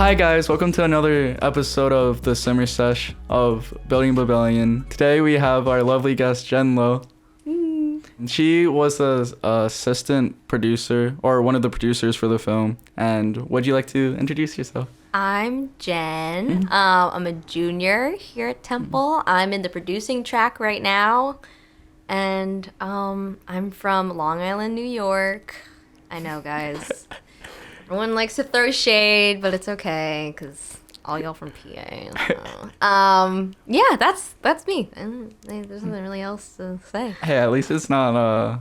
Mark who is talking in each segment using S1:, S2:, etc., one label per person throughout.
S1: Hi guys, welcome to another episode of the summer sesh of Building Babellion. Today we have our lovely guest Jen Lo. She was the assistant producer, or one of the producers for the film. And would you like to introduce yourself?
S2: I'm Jen. I'm a junior here at Temple. I'm in the producing track right now. And I'm from Long Island, New York. I know, guys. Everyone likes to throw shade, but it's okay, because all y'all from PA. Yeah, that's me. There's nothing really else to say.
S1: Hey, at least it's not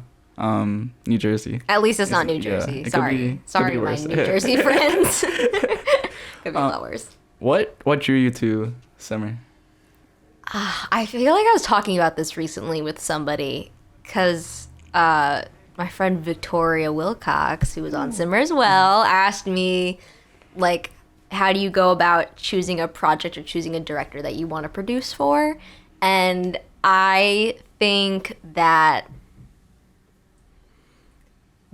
S1: New Jersey.
S2: At least it's not New Jersey.
S1: Yeah,
S2: Sorry,
S1: could be
S2: my
S1: worse.
S2: New Jersey friends. Could be a lot worse.
S1: What drew you to Simmer?
S2: I feel like I was talking about this recently with somebody, because my friend Victoria Wilcox, who was on Simmer as well, asked me, like, how do you go about choosing a project or choosing a director that you want to produce for? And I think that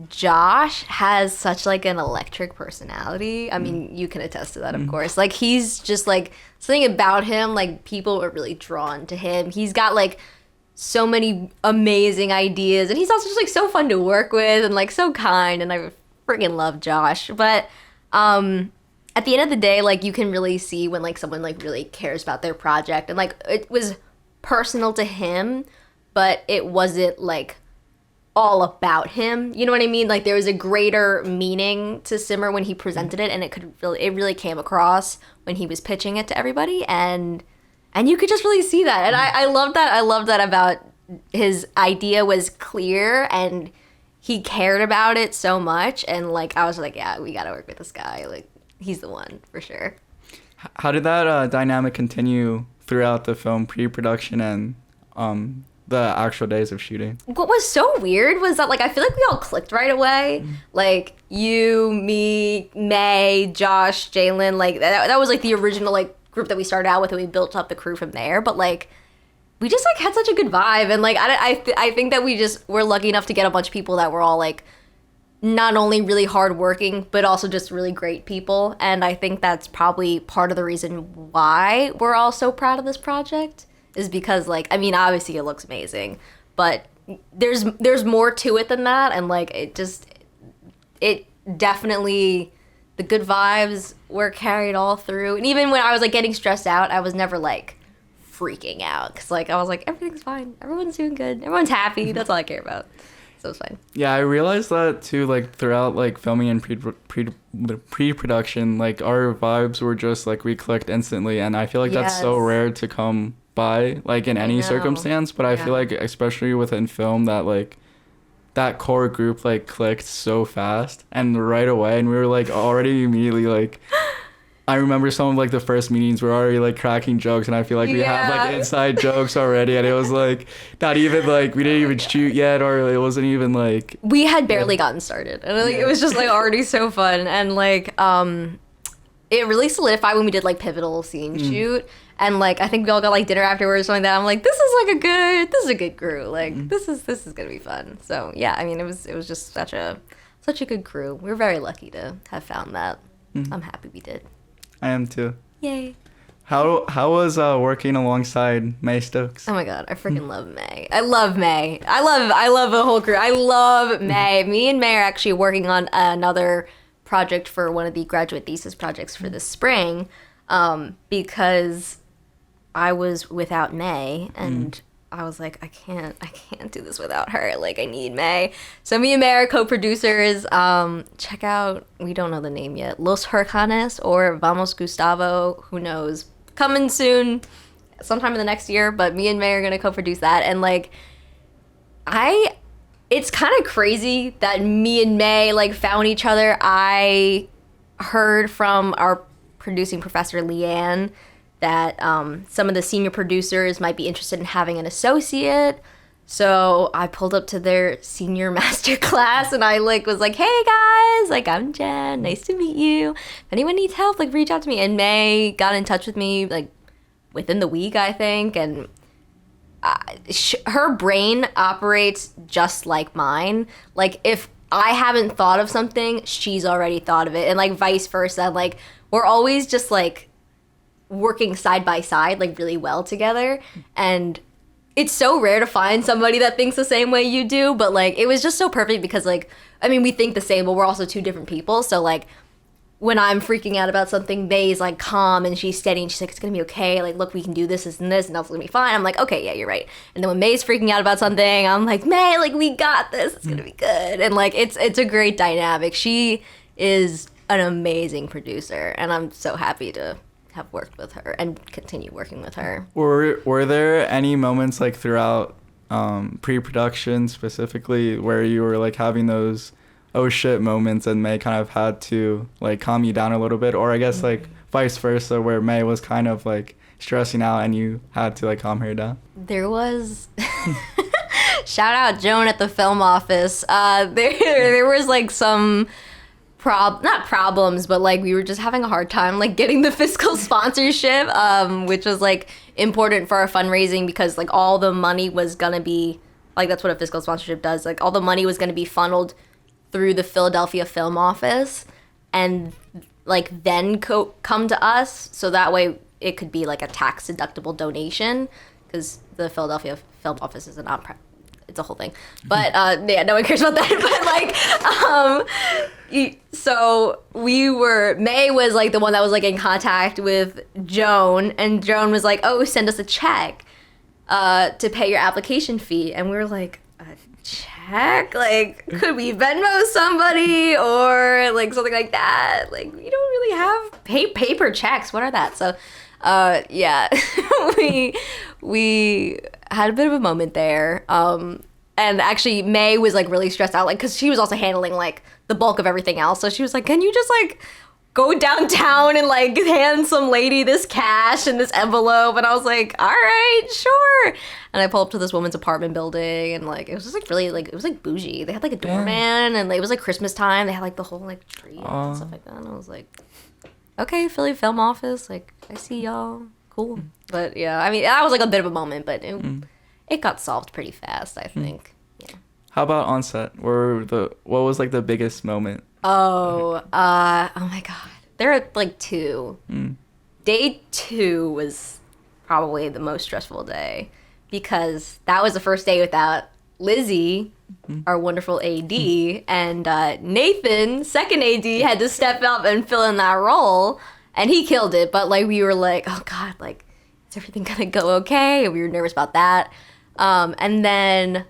S2: Josh has such, like, an electric personality. I mean, you can attest to that, of course. Like, he's just, like, something about him, like, people are really drawn to him. He's got, like, so many amazing ideas, and he's also just, like, so fun to work with and, like, so kind, and I freaking love Josh. But at the end of the day, like, you can really see when, like, someone, like, really cares about their project, and, like, it was personal to him, but it wasn't, like, all about him, you know what I mean? Like, there was a greater meaning to Simmer when he presented it, and it really came across when he was pitching it to everybody, and you could just really see that. And I love that. I love that about his idea was clear, and he cared about it so much. And, like, I was like, yeah, we got to work with this guy. Like, he's the one for sure.
S1: How did that dynamic continue throughout the film pre-production and the actual days of shooting?
S2: What was so weird was that, like, I feel like we all clicked right away. Like, you, me, May, Josh, Jalen, like, that was, like, the original, like, group that we started out with, and we built up the crew from there. But, like, we just, like, had such a good vibe, and, like, I think that we just were lucky enough to get a bunch of people that were all, like, not only really hardworking, but also just really great people. And I think that's probably part of the reason why we're all so proud of this project, is because, like, I mean, obviously it looks amazing, but there's more to it than that. And, like, it definitely, the good vibes were carried all through. And even when I was, like, getting stressed out, I was never, like, freaking out, because, like, I was like, everything's fine, everyone's doing good, everyone's happy, that's all I care about. So it's fine.
S1: Yeah, I realized that too, like, throughout, like, filming and pre-production, like, our vibes were just, like, we clicked instantly, and I feel like that's so rare to come by, like, in any circumstance. But I feel like, especially within film, that, like, that core group, like, clicked so fast and right away, and we were, like, already immediately, like, I remember some of, like, the first meetings were already, like, cracking jokes, and I feel like we had, like, inside jokes already, and it was, like, not even, like, we didn't even shoot yet, or it wasn't even, like...
S2: We had barely gotten started, and, like, it was just, like, already so fun, and, like, it really solidified when we did, like, pivotal scene shoot, and, like, I think we all got, like, dinner afterwards or something like that. I'm like, this is a good crew, like, this is gonna be fun. So, yeah, I mean, it was just such a good crew. We were very lucky to have found that. I'm happy we did.
S1: I am too.
S2: Yay.
S1: How was working alongside May Stokes?
S2: Oh my god, I freaking love May. I love May. I love the whole crew. I love May. Me and May are actually working on another project for one of the graduate thesis projects for the spring, because I was without May, and I was like, I can't do this without her. Like, I need May. So me and May are co-producers. Check out, we don't know the name yet, Los Hurricanes or Vamos Gustavo, who knows. Coming soon, sometime in the next year, but me and May are gonna co-produce that. And, like, it's kind of crazy that me and May, like, found each other. I heard from our producing professor, Leanne, that some of the senior producers might be interested in having an associate. So I pulled up to their senior master class, and I, like, was like, hey guys, like, I'm Jen, nice to meet you. If anyone needs help, like, reach out to me. And May got in touch with me, like, within the week, I think, and her brain operates just like mine. Like, if I haven't thought of something, she's already thought of it, and, like, vice versa. Like, we're always just like working side by side like really well together, and it's so rare to find somebody that thinks the same way you do, but like it was just so perfect because like I mean we think the same but we're also two different people, so like when I'm freaking out about something, May's like calm and she's steady and she's like, it's gonna be okay, like look, we can do this and this and that's gonna be fine. I'm like, okay, yeah, you're right. And then when May's freaking out about something, I'm like, May, like we got this, it's gonna be good. And like it's a great dynamic. She is an amazing producer and I'm so happy to have worked with her and continue working with her.
S1: Were there any moments like throughout pre-production specifically where you were like having those oh shit moments and May kind of had to like calm you down a little bit, or I guess like vice versa where May was kind of like stressing out and you had to like calm her down?
S2: There was shout out Joan at the film office. There was like some not problems, but like we were just having a hard time like getting the fiscal sponsorship, which was like important for our fundraising because like all the money was gonna be like, that's what a fiscal sponsorship does, like all the money was gonna be funneled through the Philadelphia film office and like then come to us, so that way it could be like a tax deductible donation because the Philadelphia film office is a non-profit. It's a whole thing, but yeah, no one cares about that. But like, so May was like the one that was like in contact with Joan, and Joan was like, "Oh, send us a check to pay your application fee," and we were like, "A check? Like, could we Venmo somebody or like something like that? Like, we don't really have paper checks. What are that?" So, yeah, we had a bit of a moment there. And actually May was like really stressed out, like, cause she was also handling like the bulk of everything else. So she was like, can you just like go downtown and like hand some lady this cash and this envelope? And I was like, all right, sure. And I pulled up to this woman's apartment building and like, it was just like really like, it was like bougie. They had like a doorman and it was like Christmas time. They had like the whole like tree and stuff like that. And I was like, okay, Philly Film Office. Like, I see y'all. Cool. But yeah, I mean, that was like a bit of a moment, but it got solved pretty fast, I think. Yeah.
S1: How about on set? What was like the biggest moment?
S2: Oh my God. There are like two. Day 2 was probably the most stressful day because that was the first day without Lizzie, our wonderful AD, and Nathan, second AD, had to step up and fill in that role, and he killed it. But like we were like, oh God, like is everything gonna go okay? And we were nervous about that. And then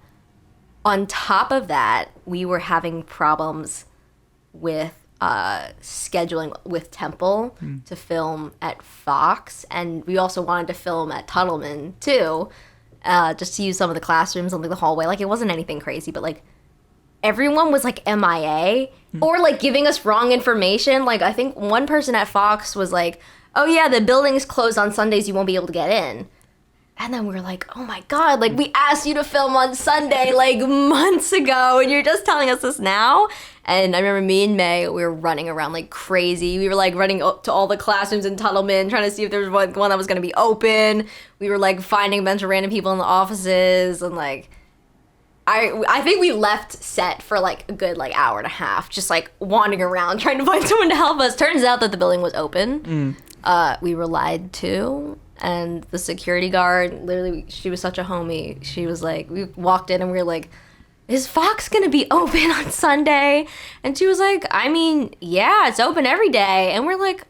S2: on top of that, we were having problems with scheduling with Temple to film at Fox, and we also wanted to film at Tuttleman too, just to use some of the classrooms and like the hallway. Like it wasn't anything crazy, but like everyone was like MIA or like giving us wrong information. Like I think one person at Fox was like, oh yeah, the building's closed on Sundays, you won't be able to get in. And then we were like, oh my God, like we asked you to film on Sunday like months ago and you're just telling us this now? And I remember me and May, we were running around like crazy. We were like running up to all the classrooms in Tuttleman, trying to see if there was one that was going to be open. We were like finding a bunch of random people in the offices, and like, I think we left set for like a good like hour and a half, just like wandering around trying to find someone to help us. Turns out that the building was open. We were lied to. And the security guard, literally, she was such a homie. She was like, we walked in and we were like, is Fox gonna be open on Sunday? And she was like, I mean, yeah, it's open every day. And we're like,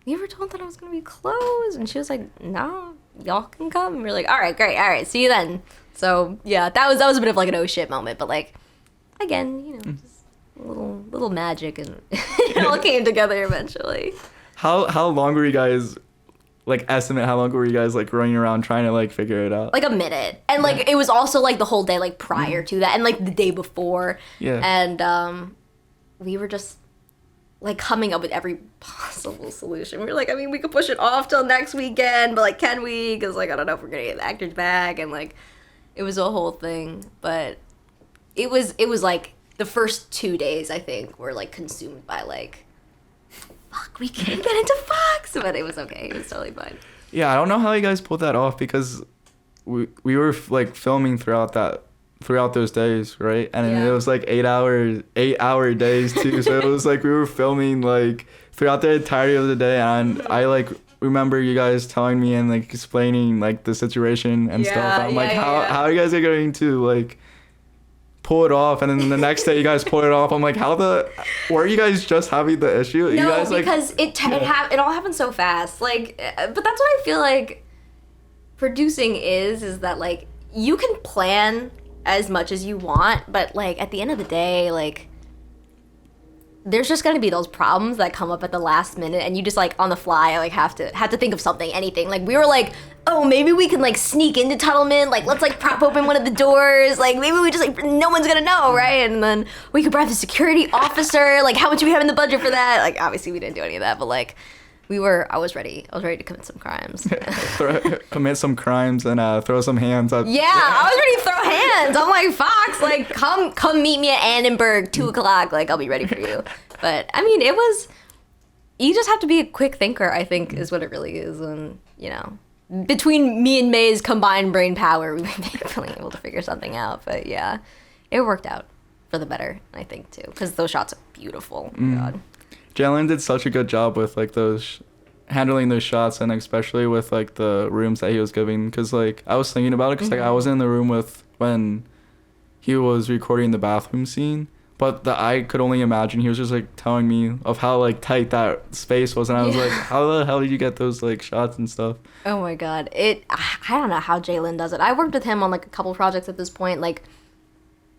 S2: you were told that I was gonna be closed? And she was like, no, y'all can come. And we're like, all right, great, all right, see you then. So yeah, that was a bit of like an oh shit moment, but like, again, you know, just a little magic, and it all came together eventually.
S1: How long were you guys? Like estimate how long were you guys like running around trying to like figure it out?
S2: Like a minute. And like it was also like the whole day like prior to that and like the day before.
S1: Yeah.
S2: And we were just like coming up with every possible solution. We were like, I mean, we could push it off till next weekend, but like can we? Because like I don't know if we're gonna get the actors back, and like it was a whole thing. But it was like the first 2 days I think were like consumed by like, fuck, we can't get into Fox, but it was okay. It was totally fine.
S1: Yeah, I don't know how you guys pulled that off because we were like filming throughout those days, right? And it was like 8 hour days too. So it was like we were filming like throughout the entirety of the day, and I like remember you guys telling me and like explaining like the situation and stuff. I'm like, how are you guys going to like pull it off? And then the next day you guys pull it off. I'm like, were you guys just having the issue?
S2: No,
S1: you guys,
S2: because it all happened so fast. Like, but that's what I feel like producing is that like you can plan as much as you want, but like at the end of the day, like there's just gonna be those problems that come up at the last minute, and you just like on the fly like have to think of something, anything. Like we were like, oh, maybe we can like sneak into Tuttleman, like let's like prop open one of the doors, like maybe we just like no one's gonna know, right? And then we could bribe the security officer. Like how much do we have in the budget for that? Like obviously we didn't do any of that, but like I was ready to commit some crimes.
S1: Commit some crimes and throw some hands up.
S2: Yeah, I was ready to throw hands. I'm like, Fox, like come meet me at Annenberg 2:00. Like I'll be ready for you. But I mean, you just have to be a quick thinker, I think, is what it really is. And you know, between me and May's combined brain power, we were definitely able to figure something out. But yeah, it worked out for the better, I think, too, because those shots are beautiful. Oh my God.
S1: Jalen did such a good job with like those handling those shots, and especially with like the rooms that he was giving, because like I was thinking about it, because like I was in the room with when he was recording the bathroom scene, but I could only imagine he was just like telling me of how like tight that space was, and I was like, how the hell did you get those like shots and stuff? Oh
S2: my God, I don't know how Jalen does it. I worked with him on like a couple projects at this point, like,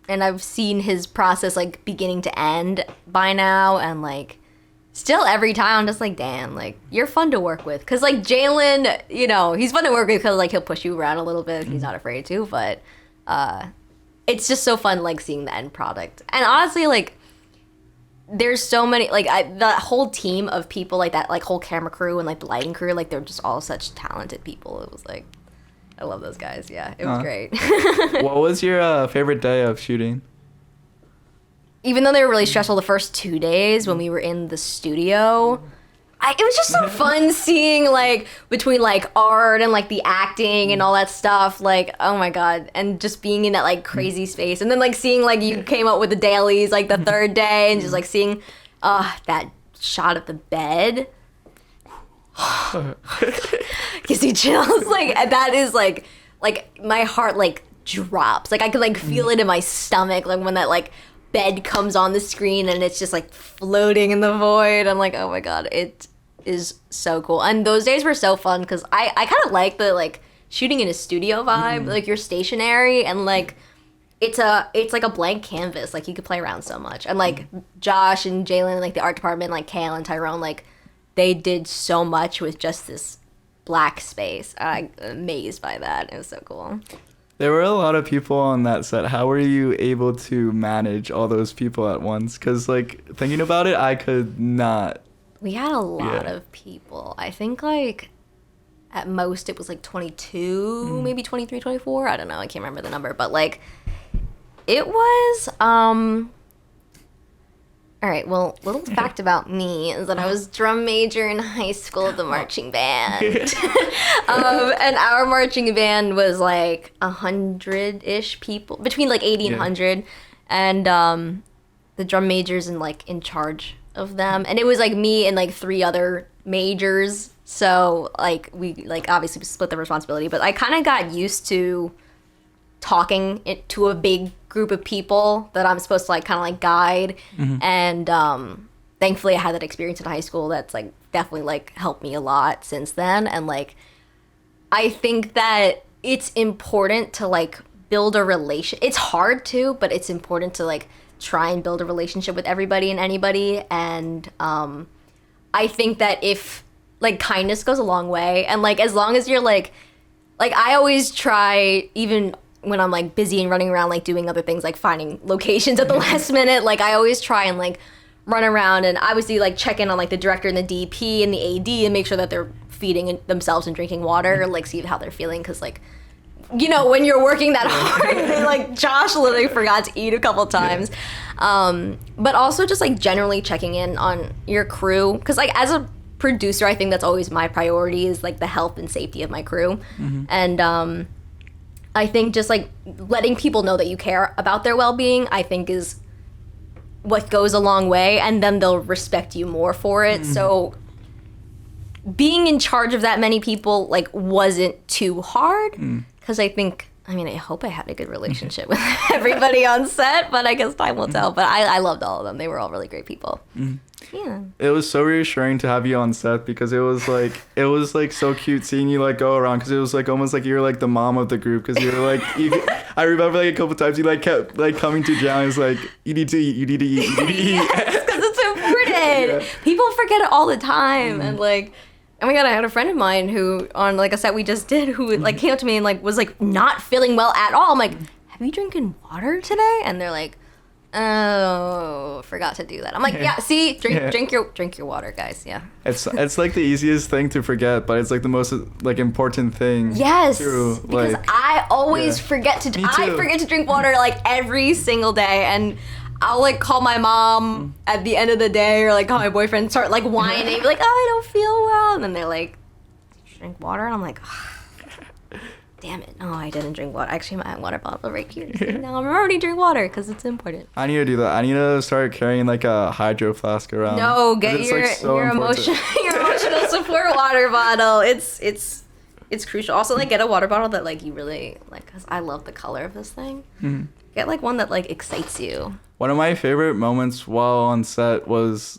S2: and I've seen his process like beginning to end by now, and like still every time I'm just like, damn, like you're fun to work with, because like Jalen, you know, he's fun to work with because like he'll push you around a little bit if he's not afraid to, but it's just so fun like seeing the end product. And honestly, like there's so many, like the whole team of people, like that like whole camera crew and like the lighting crew, like they're just all such talented people. It was like, I love those guys. Yeah, it was great.
S1: What was your favorite day of shooting?
S2: Even though they were really stressful the first 2 days when we were in the studio, it was just so fun seeing like between like art and like the acting and all that stuff. Like, oh my God. And just being in that like crazy space. And then like seeing like you came up with the dailies like the third day, and just like seeing that shot of the bed. Gives you chills. Like that is like my heart like drops. Like I could like feel it in my stomach, like when that like bed comes on the screen and it's just like floating in the void. I'm like, oh my God, it is so cool. And those days were so fun because I kind of like the like shooting in a studio vibe. Like you're stationary and like it's like a blank canvas. Like you could play around so much. And like Josh and Jalen, like the art department, like Kale and Tyrone, like they did so much with just this black space. I'm amazed by that. It was so cool.
S1: There were a lot of people on that set. How were you able to manage all those people at once? Because, like, thinking about it, I could not.
S2: We had a lot of people. I think, like, at most it was, like, 22, maybe 23, 24. I don't know. I can't remember the number. But, like, it was, all right, well, little fact about me is that I was drum major in high school of the marching band. And our marching band was like 100-ish people, between like 80 and 100. And the drum major's in charge of them. And it was like me and like 3 other majors. So like we like obviously split the responsibility, but I kind of got used to talking to a big group of people that I'm supposed to like kind of like guide. And thankfully I had that experience in high school that's like definitely like helped me a lot since then. And like I think that it's important to like build a relation. It's hard to, but it's important to like try and build a relationship with everybody and anybody. And I think that if like kindness goes a long way, and like as long as you're like I always try, even when I'm like busy and running around like doing other things like finding locations at the last minute, like I always try and like run around and obviously like check in on like the director and the DP and the AD and make sure that they're feeding themselves and drinking water, like see how they're feeling, because like, you know, when you're working that hard, they, like Josh literally forgot to eat a couple times. But also just like generally checking in on your crew, because like as a producer, I think that's always my priority, is like the health and safety of my crew. And I think just like letting people know that you care about their well-being, I think is what goes a long way, and then they'll respect you more for it. So being in charge of that many people like wasn't too hard, because I hope I had a good relationship with everybody on set, but I guess time will tell. But I loved all of them. They were all really great people. Yeah.
S1: It was so reassuring to have you on set, because it was like so cute seeing you like go around, because it was like almost like you were like the mom of the group, because you were like I remember like a couple times you like kept like coming to Jan. It's like, you need to eat, you need to eat, you need to eat.
S2: Yes, because it's important. People forget it all the time, and like, oh my god, I had a friend of mine who on like a set we just did who like came up to me and like was like not feeling well at all. I'm like, have you drinking water today? And they're like, oh, forgot to do that. I'm like, yeah, see, drink your water, guys. Yeah.
S1: It's like the easiest thing to forget, but it's like the most like important thing.
S2: Yes.
S1: To,
S2: because
S1: like,
S2: I always forget to drink water like every single day, and I'll like call my mom at the end of the day, or like call my boyfriend, start like whining, be like, oh, I don't feel well, and then they're like, did you drink water? And I'm like, oh, damn it, no, I didn't drink water. Actually, my water bottle right here. Now I'm already drink water because it's important.
S1: I need to do that. I need to start carrying like a hydro flask around.
S2: No, get your emotional support water bottle. It's crucial. Also, like, get a water bottle that like you really like, because I love the color of this thing. Get like one that like excites you.
S1: One of my favorite moments while on set was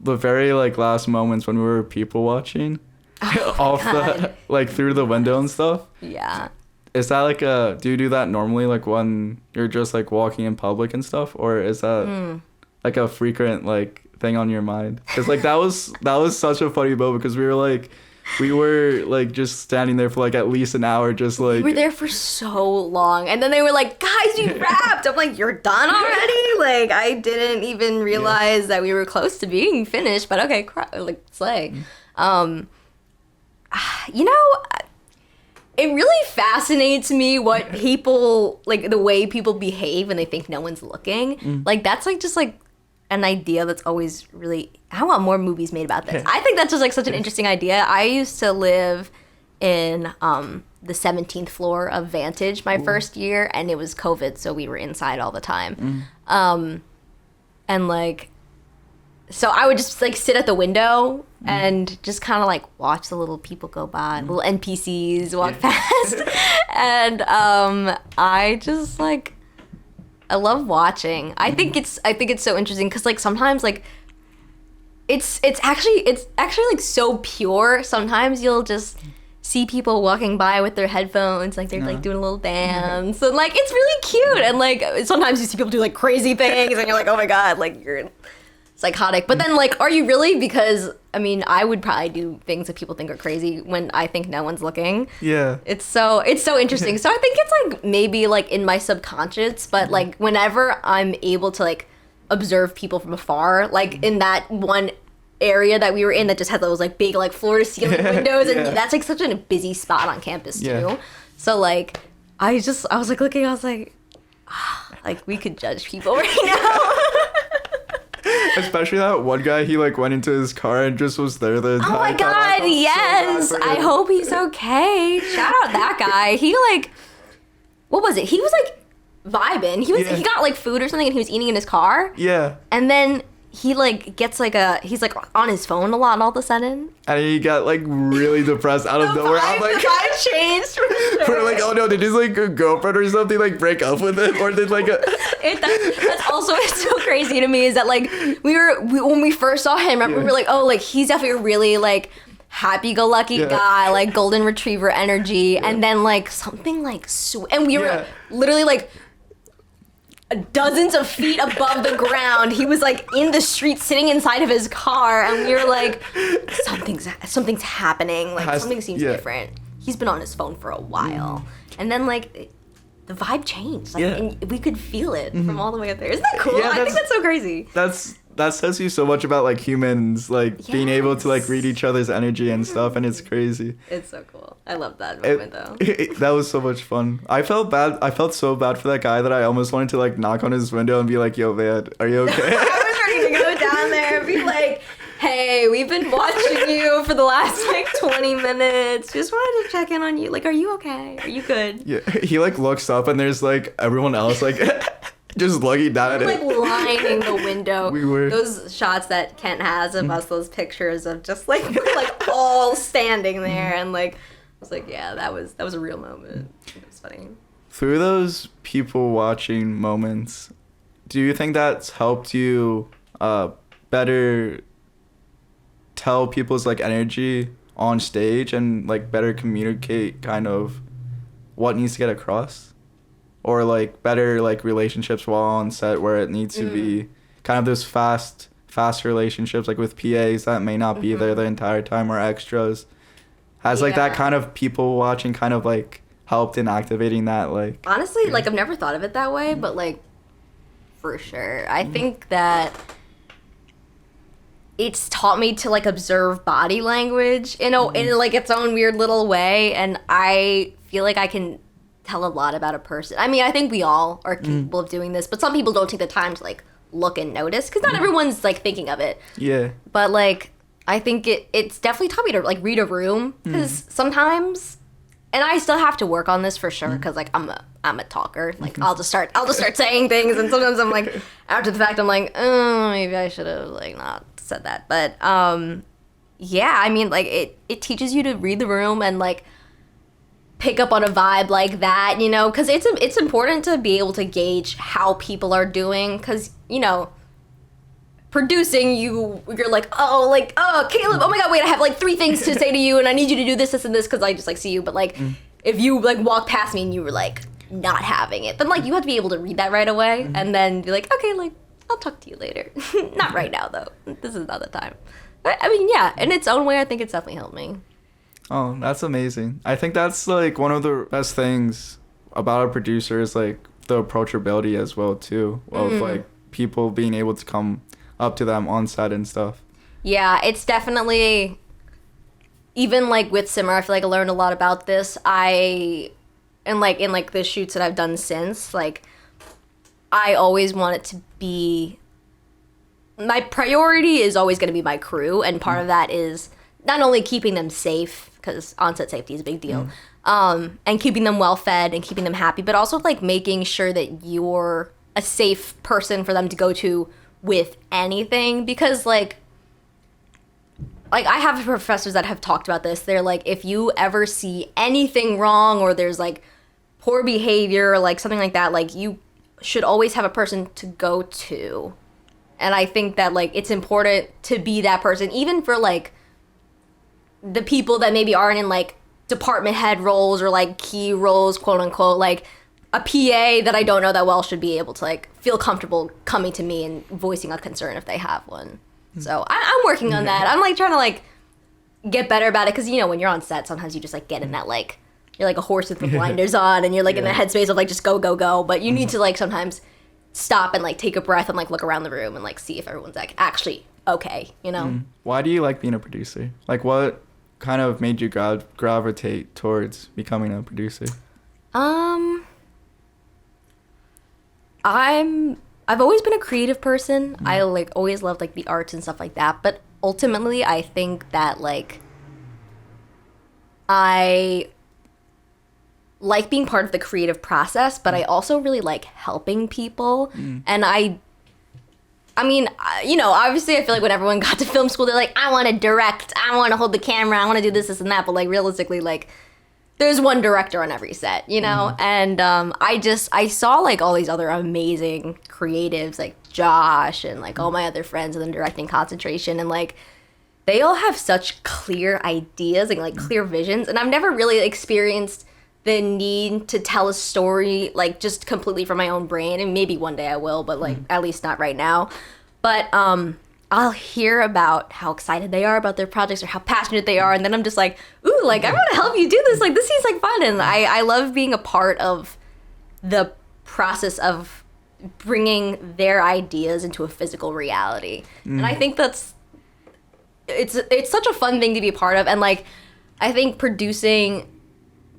S1: the very like last moments when we were people watching. Off the like through the window and stuff.
S2: Yeah.
S1: Is that like do you do that normally, like when you're just like walking in public and stuff, or is that like a frequent like thing on your mind? Because like that was such a funny moment, because we were like just standing there for like at least an hour, just like,
S2: we were there for so long, and then they were like, guys, you wrapped. I'm like, you're done already? Like, I didn't even realize that we were close to being finished, but okay, like, slay. You know, it really fascinates me what people, like, the way people behave when they think no one's looking. Like, that's, like, just, like, an idea that's always really... I want more movies made about this. I think that's just, like, such an interesting idea. I used to live in the 17th floor of Vantage my first year, and it was COVID, so we were inside all the time. And, like... So I would just, like, sit at the window and just kind of, like, watch the little people go by, little NPCs walk past. And I just, like, I love watching. I think it's so interesting because, like, sometimes, like, it's actually, like, so pure. Sometimes you'll just see people walking by with their headphones, like, they're, like, doing a little dance. And, like, it's really cute. And, like, sometimes you see people do, like, crazy things, and you're like, oh, my God, like, you're... psychotic. But then, like, are you really? Because I mean, I would probably do things that people think are crazy when I think no one's looking.
S1: Yeah.
S2: It's so interesting. So I think it's like maybe like in my subconscious, but like whenever I'm able to like observe people from afar, like in that one area that we were in that just had those like big like floor to ceiling windows, and that's like such a busy spot on campus too. So like I was like looking, I was like, like we could judge people right now.
S1: Especially that one guy, he like went into his car and just was there the entire time.
S2: Oh my God, yes.
S1: So
S2: I hope he's okay. Shout out that guy. He like, what was it? He was like vibing. He got like food or something, and he was eating in his car.
S1: Yeah.
S2: And then he like gets like he's like on his phone a lot, and all of a sudden.
S1: And he got like really depressed out of nowhere. I'm like,
S2: the vibe changed
S1: for like, oh no, did his like girlfriend or something like break up with him, or did like
S2: that's also what's so crazy to me is that like when we first saw him, we were like, oh, like he's definitely a really like happy-go-lucky guy, like golden retriever energy, and then like something like and we were literally like dozens of feet above the ground. He was like in the street sitting inside of his car, and we were like, something's happening, like something seems different. He's been on his phone for a while. And then like the vibe changed, like and we could feel it from all the way up there. Isn't that cool? I think that's so crazy.
S1: That says you so much about like humans, like being able to like read each other's energy and stuff, and it's crazy.
S2: It's so cool. I love that moment though.
S1: That was so much fun. I felt so bad for that guy that I almost wanted to like knock on his window and be like, yo man, are you okay?
S2: I was ready to go down there and be like, hey, we've been watching you for the last like 20 minutes. Just wanted to check in on you. Like, are you okay? Are you good?
S1: Yeah. He like looks up and there's like everyone else like Just looking down at
S2: like
S1: it.
S2: lining the window.
S1: We were.
S2: Those shots that Kent has of us, those pictures of just like we're like all standing there, and like I was like, yeah, that was a real moment. It was funny.
S1: Through those people watching moments, do you think that's helped you better tell people's like energy on stage and like better communicate kind of what needs to get across, or like better like relationships while on set where it needs to be kind of those fast relationships like with PAs that may not be there the entire time, or extras? Has like that kind of people watching kind of like helped in activating that? Like,
S2: honestly, like I've never thought of it that way, but like for sure I think that it's taught me to like observe body language, you know, in like its own weird little way, and I feel like I can tell a lot about a person. I mean, I think we all are capable of doing this, but some people don't take the time to like look and notice because not everyone's like thinking of it.
S1: Yeah.
S2: But like I think it's definitely taught me to like read a room, because sometimes, and I still have to work on this for sure, because like I'm a talker. Like I'll just start saying things, and sometimes I'm like after the fact I'm like, oh, maybe I should have like not said that. But yeah, I mean, like it teaches you to read the room and like pick up on a vibe like that, you know, because it's important to be able to gauge how people are doing, because you know, producing, you're like, oh Caleb, oh my god, wait, I have like 3 things to say to you, and I need you to do this and this, because I just like see you. But like if you like walk past me and you were like not having it, then like you have to be able to read that right away, and then be like, okay, like I'll talk to you later. Not right now though, this is not the time. But I mean, yeah, in its own way I think it's definitely helped me.
S1: Oh, that's amazing. I think that's like one of the best things about a producer is like the approachability as well too, of like people being able to come up to them on set and stuff.
S2: Yeah, it's definitely, even like with Simmer, I feel like I learned a lot about this. In the shoots that I've done since, like I always want it to be, my priority is always going to be my crew, and part of that is not only keeping them safe, because on-set safety is a big deal, and keeping them well-fed and keeping them happy, but also like making sure that you're a safe person for them to go to with anything, because like I have professors that have talked about this. They're like, if you ever see anything wrong, or there's like poor behavior or like something like that, like you should always have a person to go to. And I think that like it's important to be that person, even for like the people that maybe aren't in like department head roles or like key roles, quote unquote. Like a PA that I don't know that well should be able to like feel comfortable coming to me and voicing a concern if they have one. So I'm working on that. I'm like trying to like get better about it, because you know when you're on set sometimes you just like get in that like, you're like a horse with the blinders on, and you're like in the headspace of like just go go go, but you need to like sometimes stop and like take a breath and like look around the room and like see if everyone's like actually okay, you know.
S1: Why do you like being a producer? Like what kind of made you gravitate towards becoming a producer?
S2: I've always been a creative person. I like always loved like the arts and stuff like that, but ultimately I think that like I like being part of the creative process, but I also really like helping people. And I mean, you know, obviously I feel like when everyone got to film school, they're like, I want to direct, I want to hold the camera, I want to do this and that. But like realistically, like there's one director on every set, you know? And I saw like all these other amazing creatives like Josh and like all my other friends in the directing concentration. And like they all have such clear ideas and like clear visions. And I've never really experienced the need to tell a story like just completely from my own brain, and maybe one day I will, but like at least not right now. But I'll hear about how excited they are about their projects or how passionate they are, and then I'm just like, ooh, like I want to help you do this, like this seems like fun. And I love being a part of the process of bringing their ideas into a physical reality. And I think it's such a fun thing to be a part of. And like I think producing,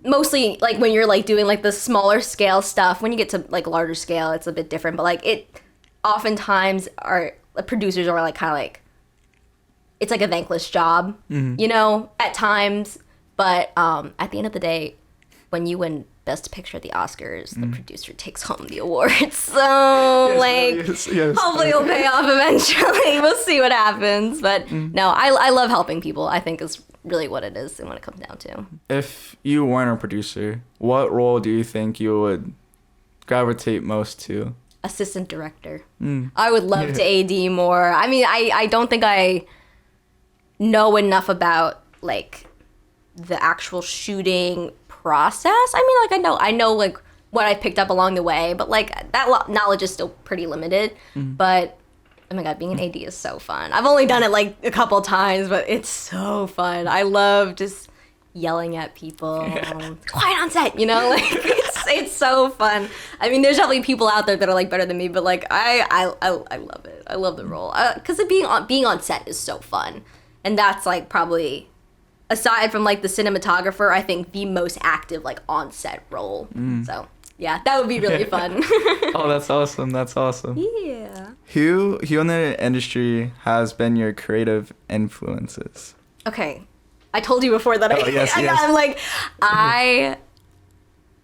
S2: mostly like when you're like doing like the smaller scale stuff, when you get to like larger scale it's a bit different, but like it oftentimes are producers are like kind of like it's like a thankless job, you know, at times. But at the end of the day, when you and Best Picture at the Oscars, the producer takes home the award. So, hopefully it'll pay off eventually. We'll see what happens. But no, I love helping people. I think is really what it is and what it comes down to.
S1: If you weren't a producer, what role do you think you would gravitate most to?
S2: Assistant director. I would love to AD more. I mean, I don't think I know enough about, like, the actual shooting process. I mean, like, I know like what I picked up along the way, but like that knowledge is still pretty limited. But oh my god, being an AD is so fun. I've only done it like a couple times, but it's so fun. I love just yelling at people. Quiet on set, you know, like it's so fun. I mean, there's definitely people out there that are like better than me, but like I love it. I love the role because being on set is so fun, and that's like probably, aside from like the cinematographer, I think the most active like on set role. So yeah, that would be really fun.
S1: Oh, that's awesome. That's awesome.
S2: Yeah.
S1: Who in the industry has been your creative influences?
S2: Okay, I told you before that. I'm like,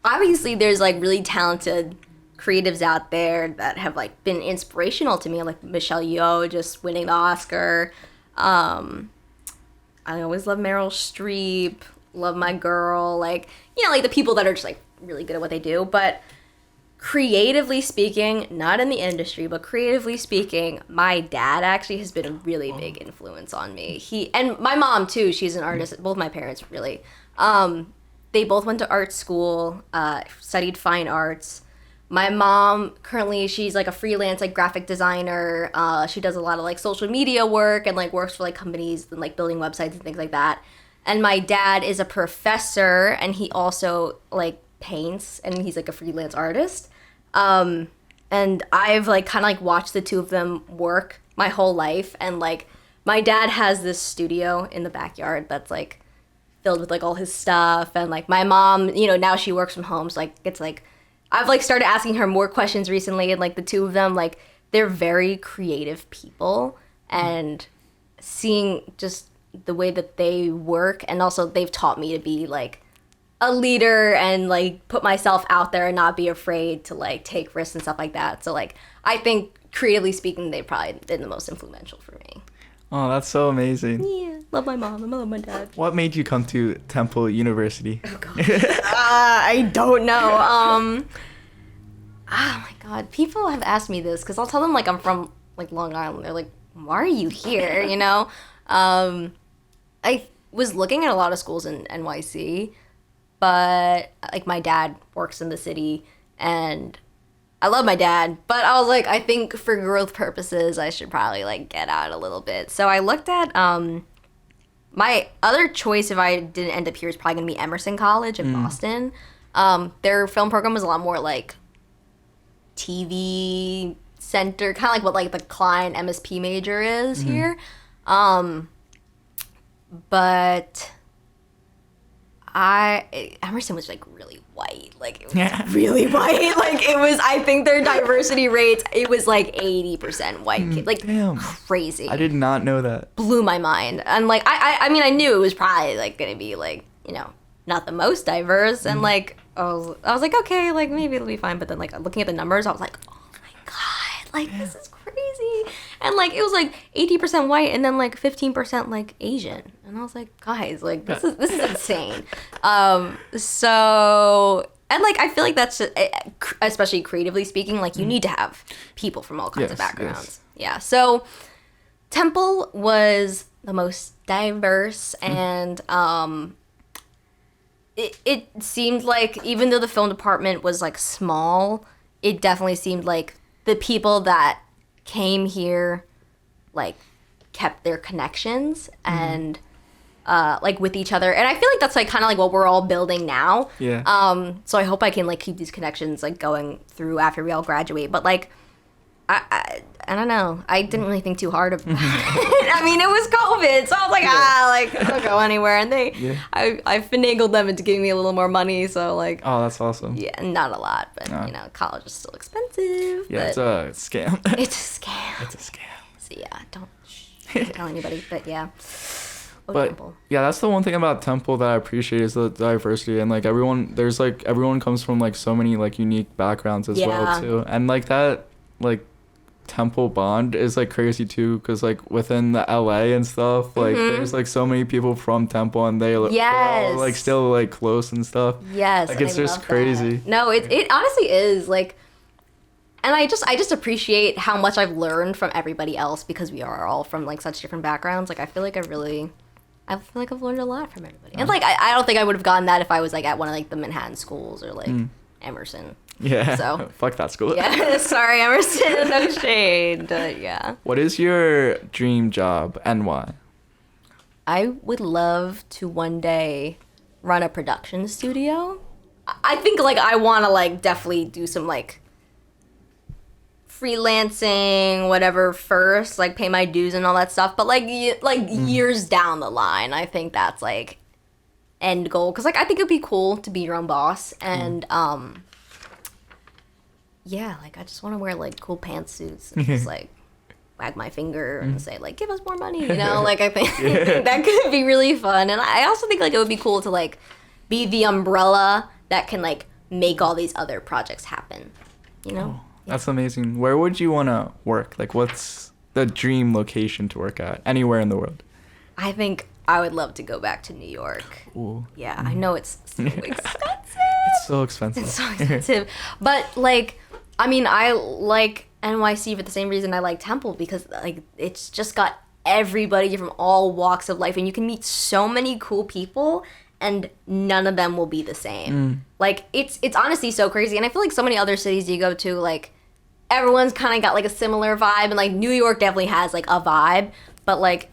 S2: obviously there's like really talented creatives out there that have like been inspirational to me, like Michelle Yeoh just winning the Oscar. I always love Meryl Streep, love my girl, like, you know, like the people that are just like really good at what they do. But creatively speaking, not in the industry, but creatively speaking, my dad actually has been a really big influence on me. And my mom too, she's an artist, both my parents really. They both went to art school, studied fine arts. My mom currently, she's like a freelance like graphic designer. She does a lot of like social media work and like works for like companies and like building websites and things like that. And my dad is a professor and he also like paints and he's like a freelance artist. And I've like kind of like watched the two of them work my whole life. And like my dad has this studio in the backyard that's like filled with like all his stuff. And like my mom, you know, now she works from home. So like it's like, I've like started asking her more questions recently, and like the two of them, like they're very creative people, and seeing just the way that they work, and also they've taught me to be like a leader and like put myself out there and not be afraid to like take risks and stuff like that. So like I think creatively speaking, they've probably been the most influential for me.
S1: Oh, that's so amazing.
S2: Yeah, love my mom. I love my dad.
S1: What made you come to Temple University?
S2: Oh, God. I don't know. Oh, my God. People have asked me this because I'll tell them, like, I'm from, like, Long Island. They're like, why are you here, you know? I was looking at a lot of schools in NYC, but, like, my dad works in the city, and I love my dad, but I was like, I think for growth purposes, I should probably like get out a little bit. So I looked at my other choice if I didn't end up here is probably gonna be Emerson College in Boston. Their film program was a lot more like TV center, kind of like what like the Klein MSP major is here. But Emerson was like really white, like it was really white, like it was, I think their diversity rates, it was like 80% white kids, like damn. Crazy.
S1: I did not know that.
S2: Blew my mind. And like I mean I knew it was probably like gonna be like, you know, not the most diverse, and like I was like, okay, like maybe it'll be fine, but then like looking at the numbers I was like, oh my god, like this is crazy. And like it was like 80% white and then like 15% like Asian, and I was like, guys, like this is insane. So, and like I feel like that's just, especially creatively speaking, like you need to have people from all kinds of backgrounds. Yeah, so Temple was the most diverse, and it seemed like even though the film department was like small, it definitely seemed like the people that came here like kept their connections and like with each other, and I feel like that's like kind of like what we're all building now. So I hope I can like keep these connections like going through after we all graduate, but like I don't know, I didn't really think too hard about it. I mean, it was COVID, so I was like, like I don't go anywhere, and I finagled them into giving me a little more money, so like,
S1: oh, that's awesome.
S2: Yeah, not a lot, but you know, college is still expensive.
S1: Yeah, it's a scam.
S2: It's a scam.
S1: It's a scam.
S2: So yeah, don't tell anybody, but yeah.
S1: But
S2: Temple.
S1: yeah, that's the one thing about Temple that I appreciate is the diversity, and like everyone comes from like so many like unique backgrounds as well too, and like that like Temple bond is like crazy too, because like within the LA and stuff, like there's like so many people from Temple, and they're all, like still like close and stuff. Like it's just crazy.
S2: That. No, it honestly is like. And I just appreciate how much I've learned from everybody else, because we are all from like such different backgrounds. Like I feel like I've learned a lot from everybody. And like I don't think I would have gotten that if I was like at one of like the Manhattan schools or like Emerson.
S1: Yeah.
S2: So
S1: fuck that school.
S2: Yeah. Sorry, Emerson. No shade. Yeah.
S1: What is your dream job and why?
S2: I would love to one day run a production studio. I think like I want to like definitely do some like freelancing, whatever first, like pay my dues and all that stuff. But like years down the line, I think that's like end goal. Because like I think it'd be cool to be your own boss, and yeah, like I just want to wear like cool pantsuits and just like wag my finger and say like give us more money, you know. Like I think that could be really fun. And I also think like it would be cool to like be the umbrella that can like make all these other projects happen, you know.
S1: That's amazing. Where would you want to work? Like, what's the dream location to work at? Anywhere in the world.
S2: I think I would love to go back to New York.
S1: Ooh.
S2: Yeah, I know it's so expensive.
S1: It's so expensive.
S2: It's so expensive. But, like, I mean, I like NYC for the same reason I like Temple, because, like, it's just got everybody from all walks of life, and you can meet so many cool people, and none of them will be the same. Like, it's honestly so crazy. And I feel like so many other cities you go to, like, everyone's kind of got like a similar vibe, and like New York definitely has like a vibe, but like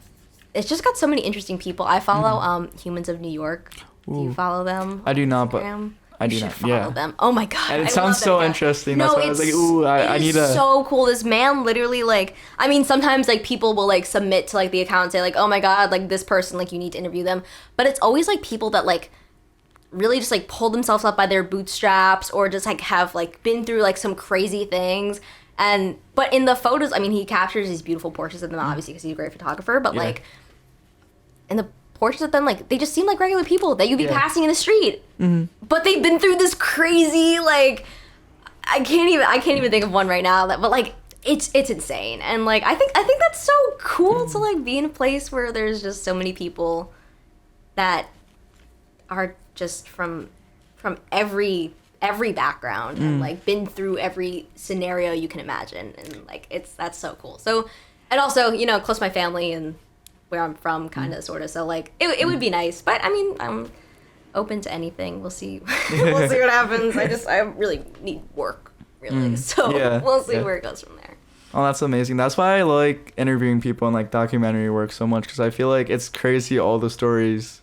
S2: it's just got so many interesting people. I follow Humans of New York. Do you follow them?
S1: I do not,
S2: Instagram?
S1: but I do not.
S2: Follow them. Oh my god!
S1: And it sounds so interesting. That's why I was like, ooh, I need to.
S2: So cool. This man literally like, I mean, sometimes like people will like submit to like the account and say like, oh my god, like this person, like you need to interview them, but it's always like people that like really just like pull themselves up by their bootstraps, or just like have like been through like some crazy things. And but in the photos, I mean, he captures these beautiful portraits of them, obviously, because he's a great photographer, but like in the portraits of them, like they just seem like regular people that you'd be passing in the street, but they've been through this crazy like I can't even think of one right now, but like it's insane. And like I think that's so cool to like be in a place where there's just so many people that are just from every background and like been through every scenario you can imagine, and like that's so cool. So, and also, you know, close to my family and where I'm from, kind of sort of, so like it would be nice. But I mean, I'm open to anything. We'll see. We'll see what happens. I really need work, really. So we'll see where it goes from there.
S1: Oh, that's amazing. That's why I like interviewing people in like documentary work so much, because I feel like it's crazy all the stories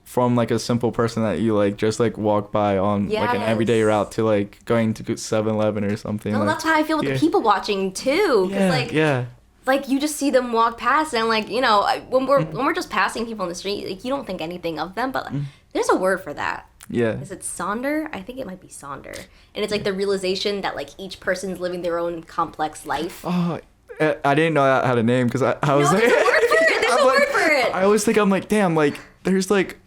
S1: from like a simple person that you like just like walk by on like an everyday route to like going to 7-Eleven or something.
S2: No,
S1: like,
S2: that's how I feel with the people watching too. Cause like you just see them walk past, and like, you know, when we're just passing people in the street, like you don't think anything of them, but like, there's a word for that.
S1: Yeah.
S2: Is it sonder? I think it might be sonder. And it's like the realization that like each person's living their own complex life.
S1: Oh, I didn't know that had a name, because I was like,
S2: there's a word for it. There's a word for it.
S1: I always think, I'm like, damn, like there's like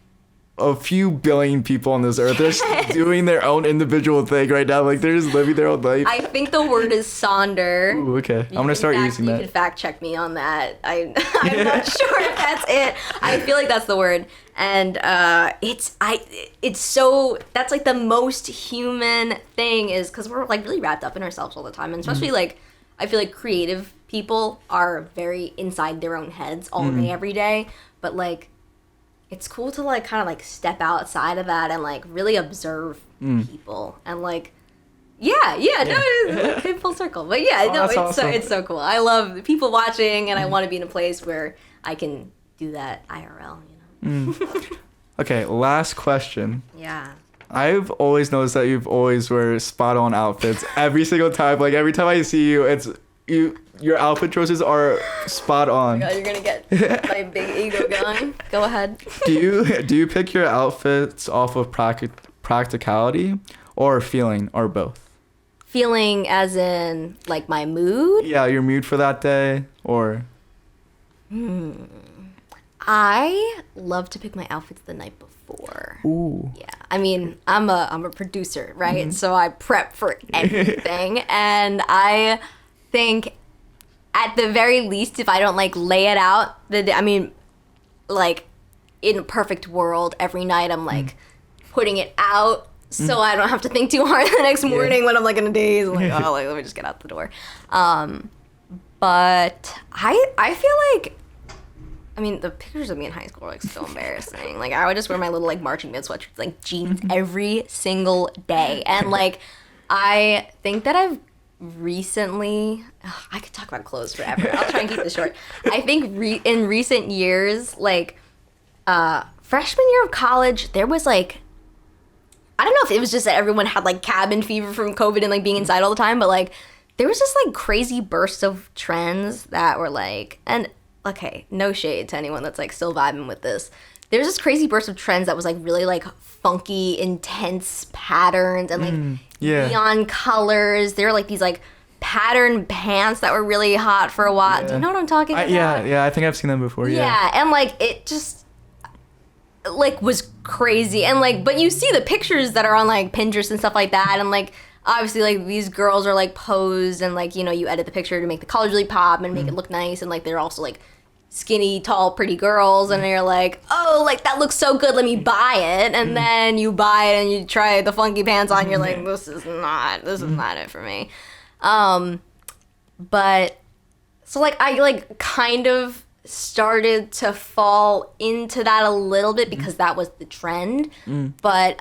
S1: a few billion people on this earth. They're just doing their own individual thing right now. Like they're just living their own life.
S2: I think the word is sonder.
S1: Ooh, okay. I'm gonna start using that.
S2: You can fact check me on that. I'm not sure if that's it. I feel like that's the word. And it's so, that's like the most human thing, is because we're like really wrapped up in ourselves all the time, and especially like I feel like creative people are very inside their own heads all day every day, but like it's cool to like kind of like step outside of that and like really observe people, and like it came full circle. But it's awesome. It's so cool. I love people watching, and I want to be in a place where I can do that IRL, you know.
S1: Okay, last question.
S2: Yeah.
S1: I've always noticed that you've always wear spot on outfits every single time. Like every time I see you, it's your outfit choices are spot on.
S2: Oh my God, you're gonna get my big ego going. Go ahead.
S1: Do you pick your outfits off of practicality or feeling, or both?
S2: Feeling as in like my mood?
S1: Yeah, your mood for that day, or
S2: I love to pick my outfits the night before.
S1: Ooh.
S2: Yeah. I mean, I'm a producer, right? Mm-hmm. So I prep for everything. And I think at the very least, if I don't like lay it out, like in a perfect world, every night I'm like putting it out so I don't have to think too hard the next morning when I'm like in a daze. I'm like, oh, like, let me just get out the door. But I feel like, I mean, the pictures of me in high school are like so embarrassing. Like I would just wear my little like marching band sweatshirts, like jeans every single day. And like, I think that I've recently, I could talk about clothes forever. I'll try and keep this short. I think in recent years, like freshman year of college, there was like, I don't know if it was just that everyone had like cabin fever from COVID and like being inside all the time, but like there was just like crazy bursts of trends that were like, and okay, no shade to anyone that's like still vibing with this. There's this crazy burst of trends that was like really like funky, intense patterns and like neon colors. There were like these like pattern pants that were really hot for a while. Do you know what I'm talking about?
S1: Yeah, I think I've seen them before.
S2: Yeah, and like it just like was crazy. And like, but you see the pictures that are on like Pinterest and stuff like that, and like obviously like these girls are like posed and like, you know, you edit the picture to make the colors really pop and make it look nice, and like they're also like skinny, tall, pretty girls, and you're like, oh, like that looks so good, let me buy it. And then you buy it and you try the funky pants on, you're like, this is not it for me. But so like I like kind of started to fall into that a little bit because that was the trend. But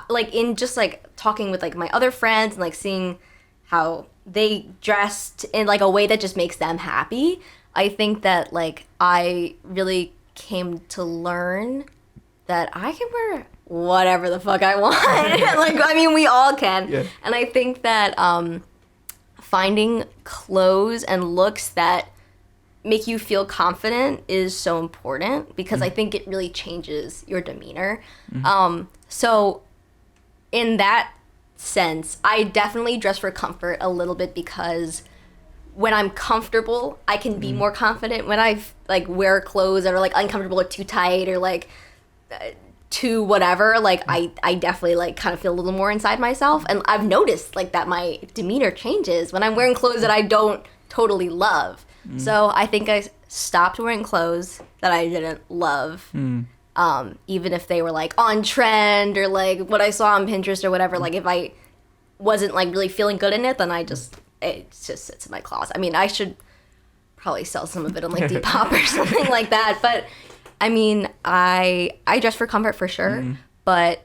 S2: like in just like talking with like my other friends and like seeing how they dressed in like a way that just makes them happy, I think that like I really came to learn that I can wear whatever the fuck I want. Like, I mean, we all can. Yeah. And I think that finding clothes and looks that make you feel confident is so important because I think it really changes your demeanor. So in that sense, I definitely dress for comfort a little bit because when I'm comfortable, I can be more confident. When I like wear clothes that are like uncomfortable or too tight or like too whatever, like I definitely like kind of feel a little more inside myself. And I've noticed like that my demeanor changes when I'm wearing clothes that I don't totally love. So I think I stopped wearing clothes that I didn't love. Even if they were like on trend or like what I saw on Pinterest or whatever. Like if I wasn't like really feeling good in it, then it just sits in my closet. I mean, I should probably sell some of it on like Depop or something like that. But I mean, I dress for comfort for sure, but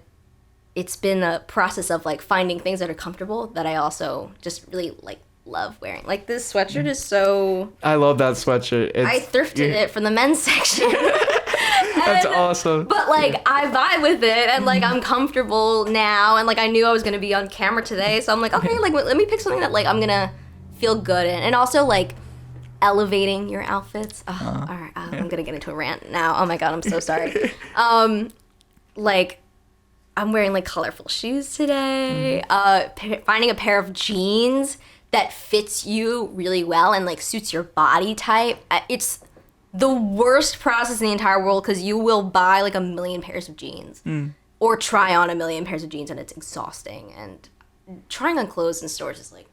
S2: it's been a process of like finding things that are comfortable that I also just really like love wearing. Like this sweatshirt is so...
S1: I love that sweatshirt. I
S2: thrifted it from the men's section.
S1: That's awesome.
S2: But like I vibe with it and like I'm comfortable now, and like I knew I was gonna be on camera today, so I'm like, okay, like let me pick something that like I'm gonna feel good in. And also like elevating your outfits. All right, I'm gonna get into a rant now. Oh my god, I'm so sorry. Like I'm wearing like colorful shoes today. Finding a pair of jeans that fits you really well and like suits your body type. It's the worst process in the entire world because you will buy like 1 million pairs of jeans or try on 1 million pairs of jeans, and it's exhausting. And trying on clothes in stores is like,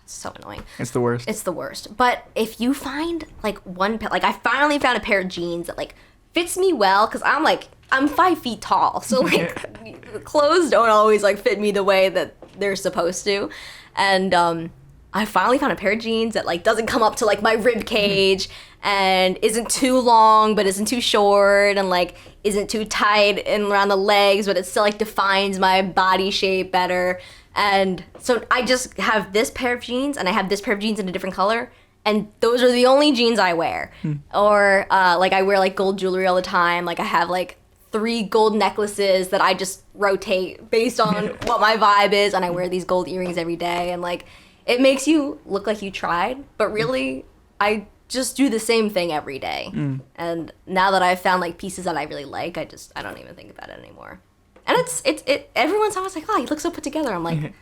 S2: so annoying.
S1: It's the worst.
S2: It's the worst. But if you find like one pair, like I finally found a pair of jeans that like fits me well because I'm 5 feet tall. So like clothes don't always like fit me the way that they're supposed to. And I finally found a pair of jeans that like doesn't come up to like my rib cage and isn't too long but isn't too short and like isn't too tight and around the legs, but it still like defines my body shape better. And so I just have this pair of jeans and I have this pair of jeans in a different color, and those are the only jeans I wear. Or like I wear like gold jewelry all the time. Like I have like 3 gold necklaces that I just rotate based on what my vibe is, and I wear these gold earrings every day, and like it makes you look like you tried, but really I just do the same thing every day. And now that I've found like pieces that I really like, I don't even think about it anymore. And it's everyone's always like, oh, you look so put together. I'm like,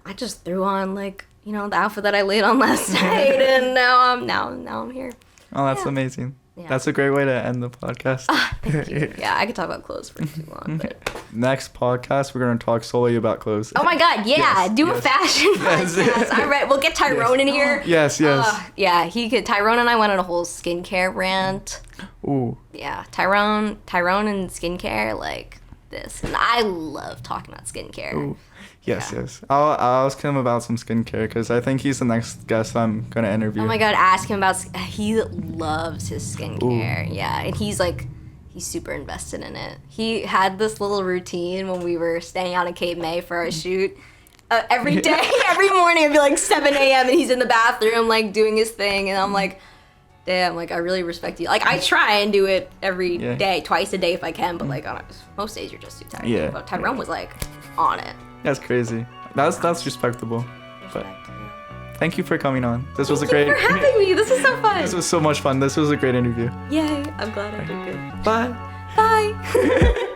S2: I just threw on like, you know, the outfit that I laid on last night, and now I'm here.
S1: Oh, that's amazing.
S2: Yeah.
S1: That's a great way to end the podcast.
S2: Thank you. Yeah, I could talk about clothes for too long. But...
S1: Next podcast, we're going to talk solely about clothes.
S2: Oh my God, yeah. Do a fashion podcast. All right, we'll get Tyrone in here.
S1: Yes.
S2: Yeah, he could. Tyrone and I went on a whole skincare rant.
S1: Ooh.
S2: Yeah, Tyrone and skincare, like this. And I love talking about skincare.
S1: Ooh. Yes. I'll ask him about some skincare because I think he's the next guest I'm going to interview.
S2: Oh my God, ask him about... He loves his skincare. Ooh. Yeah, and he's super invested in it. He had this little routine when we were staying out in Cape May for our shoot. Every day, every morning, it'd be like 7 a.m. and he's in the bathroom, like, doing his thing. And I'm like, damn, like, I really respect you. Like, I try and do it every day, twice a day if I can. But, like, most days you're just too tired.
S1: Yeah.
S2: But Tyrone was, like, on it.
S1: That's crazy. That's respectable. But thank you for coming on. This was a great...
S2: Thank you for having me. This was so fun.
S1: This was so much fun. This was a great interview.
S2: Yay. I'm glad I did good.
S1: Bye.
S2: Bye.